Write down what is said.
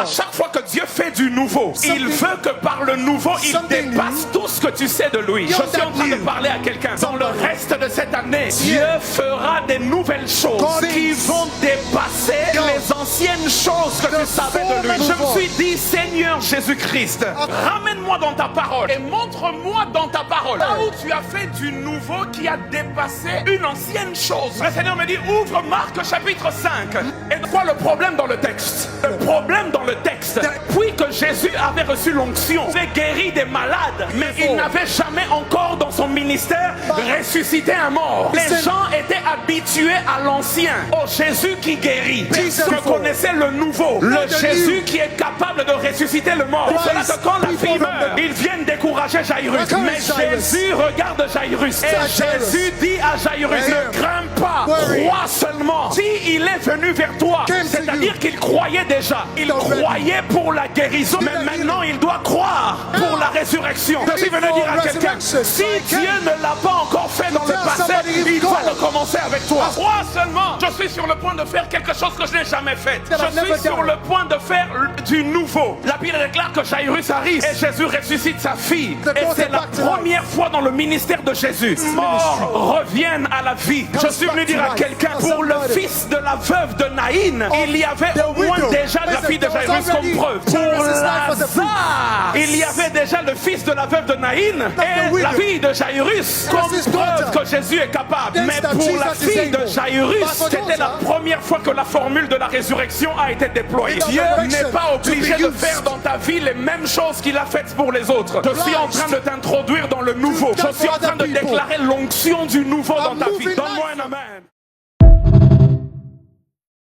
à chaque fois que Dieu fait du nouveau, il veut que par le nouveau, il dépasse tout ce que tu sais de lui. Je suis en train de parler à quelqu'un. Dans le reste de cette année, Dieu fera des nouvelles choses qui vont dépasser les anciennes choses que tu savais de lui. Je me suis dit, Seigneur Jésus-Christ, ramène-moi dans ta parole et montre-moi dans ta parole là où tu as fait du nouveau qui a dépassé une ancienne chose. Le Seigneur me dit, ouvre Marc chapitre 5. Et quoi le problème dans le texte? Le problème dans le texte, puis que Jésus avait reçu l'onction, il avait guéri des malades, mais il n'avait jamais encore dans son ministère ressuscité un mort. Les gens étaient habitués à l'ancien, au Jésus qui guérit. Ils connaissaient le nouveau, le Jésus qui est capable de ressusciter le mort. Pour cela que quand la fille meurt, ils viennent décourager Jairus. Mais Jésus regarde Jairus et Jésus dit à Jairus, ne crains pas, crois seulement. Si il est venu vers toi, c'est-à-dire qu'il croyait déjà, il croyait pour la guérison, mais maintenant il doit croire pour la résurrection. Je suis venu dire à quelqu'un, si Dieu ne l'a pas encore fait dans le passé, il va le commencer avec toi. Crois seulement. Je suis sur le point de faire quelque chose que je n'ai jamais fait. Je suis sur le point de faire du nouveau. La Bible déclare que Jairus arrive et Jésus ressuscite sa fille. Et c'est la première fois dans le ministère de Jésus. Morts reviennent à la vie. Je suis venu dire à quelqu'un, pour le fils de la veuve de Naïn, il y avait au moins déjà la fille de Jairus comme preuve. Pour Lazare, il y avait déjà le fils de la veuve de Naïn et la fille de Jairus comme preuve que Jésus est capable. Mais pour la fille de Jairus, c'était la première fois que la formule de la résurrection a été déployée. Dieu n'est pas obligé de faire dans ta vie les mêmes choses qu'il a faites pour les autres. Je suis en train de t'introduire dans le nouveau. Je suis en train de déclarer l'onction du nouveau dans ta vie. Donne-moi un amen.